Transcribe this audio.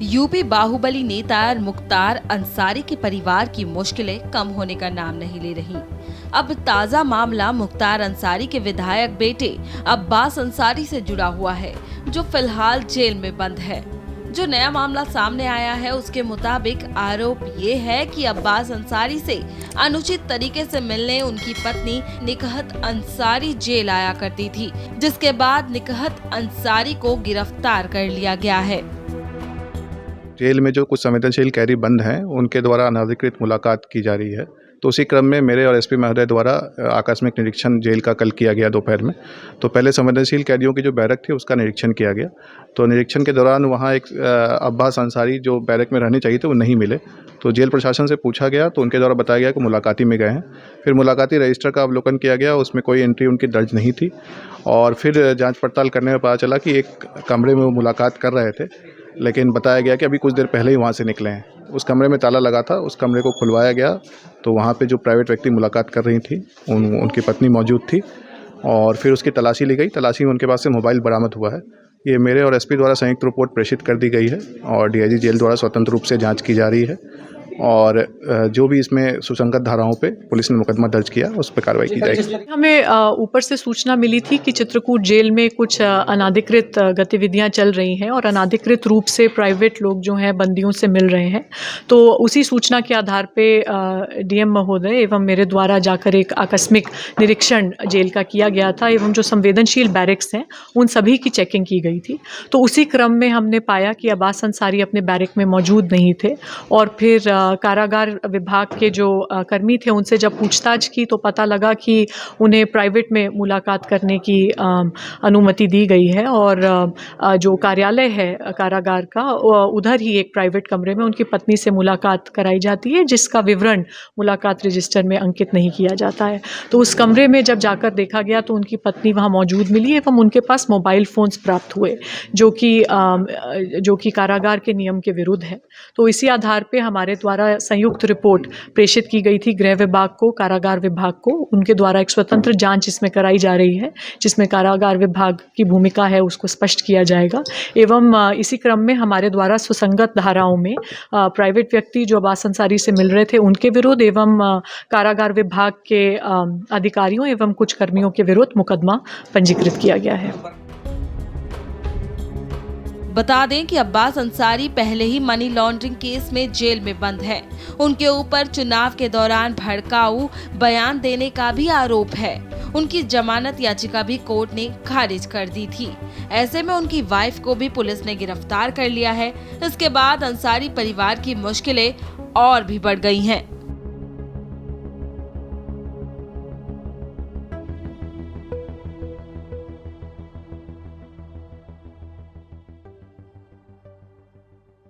UP Baahubali नेता मुख्तार अंसारी के परिवार की मुश्किलें कम होने का नाम नहीं ले रही। अब ताजा मामला मुख्तार अंसारी के विधायक बेटे अब्बास अंसारी से जुड़ा हुआ है, जो फिलहाल जेल में बंद है। जो नया मामला सामने आया है उसके मुताबिक आरोप ये है कि अब्बास अंसारी से अनुचित तरीके से मिलने उनकी पत्नी निकहत अंसारी जेल आया करती थी, जिसके बाद निकहत अंसारी को गिरफ्तार कर लिया गया है। जेल में जो कुछ संवेदनशील कैदी बंद हैं उनके द्वारा अनधिकृत मुलाकात की जा रही है, तो उसी क्रम में मेरे और एसपी महोदय द्वारा आकस्मिक निरीक्षण जेल का कल किया गया दोपहर में। तो पहले संवेदनशील कैदियों की जो बैरक थी उसका निरीक्षण किया गया। तो निरीक्षण के दौरान वहाँ एक अब्बास अंसारी जो बैरक में रहने चाहिए थे वो नहीं मिले। तो जेल प्रशासन से पूछा गया तो उनके द्वारा बताया गया कि मुलाकाती में गए हैं। फिर मुलाकाती रजिस्टर का अवलोकन किया गया, उसमें कोई एंट्री उनकी दर्ज नहीं थी। और फिर जाँच पड़ताल करने में पता चला कि एक कमरे में वो मुलाकात कर रहे थे, लेकिन बताया गया कि अभी कुछ देर पहले ही वहाँ से निकले हैं। उस कमरे में ताला लगा था, उस कमरे को खुलवाया गया तो वहाँ पे जो प्राइवेट व्यक्ति मुलाकात कर रही थी उनकी पत्नी मौजूद थी और फिर उसकी तलाशी ली गई। तलाशी में उनके पास से मोबाइल बरामद हुआ है। ये मेरे और एसपी द्वारा संयुक्त रिपोर्ट प्रेषित कर दी गई है और डीआईजी जेल द्वारा स्वतंत्र रूप से जाँच की जा रही है और जो भी इसमें सुसंगत धाराओं पे पुलिस ने मुकदमा दर्ज किया उस पर कार्रवाई की जाएगी। हमें ऊपर से सूचना मिली थी कि चित्रकूट जेल में कुछ अनाधिकृत गतिविधियां चल रही हैं और अनाधिकृत रूप से प्राइवेट लोग जो हैं बंदियों से मिल रहे हैं। तो उसी सूचना के आधार पे डीएम महोदय एवं मेरे द्वारा जाकर एक आकस्मिक निरीक्षण जेल का किया गया था एवं जो संवेदनशील बैरक्स हैं उन सभी की चेकिंग की गई थी। तो उसी क्रम में हमने पाया कि अब्बास अंसारी अपने बैरक में मौजूद नहीं थे और फिर कारागार विभाग के जो कर्मी थे उनसे जब पूछताछ की तो पता लगा कि उन्हें प्राइवेट में मुलाकात करने की अनुमति दी गई है और जो कार्यालय है कारागार का उधर ही एक प्राइवेट कमरे में उनकी पत्नी से मुलाकात कराई जाती है, जिसका विवरण मुलाकात रजिस्टर में अंकित नहीं किया जाता है। तो उस कमरे में जब जाकर देखा गया तो उनकी पत्नी वहाँ मौजूद मिली एवं उनके पास मोबाइल फ़ोन्स प्राप्त हुए जो कि कारागार के नियम के विरुद्ध है। तो इसी आधार पर हमारे द्वारा संयुक्त रिपोर्ट प्रेषित की गई थी गृह विभाग को, कारागार विभाग को। उनके द्वारा एक स्वतंत्र जांच इसमें कराई जा रही है जिसमें कारागार विभाग की भूमिका है उसको स्पष्ट किया जाएगा। एवं इसी क्रम में हमारे द्वारा सुसंगत धाराओं में प्राइवेट व्यक्ति जो अब्बास अंसारी से मिल रहे थे उनके विरुद्ध एवं कारागार विभाग के अधिकारियों एवं कुछ कर्मियों के विरुद्ध मुकदमा पंजीकृत किया गया है। बता दें कि अब्बास अंसारी पहले ही मनी लॉन्ड्रिंग केस में जेल में बंद है। उनके ऊपर चुनाव के दौरान भड़काऊ बयान देने का भी आरोप है। उनकी जमानत याचिका भी कोर्ट ने खारिज कर दी थी। ऐसे में उनकी वाइफ को भी पुलिस ने गिरफ्तार कर लिया है। इसके बाद अंसारी परिवार की मुश्किलें और भी बढ़ गई हैं।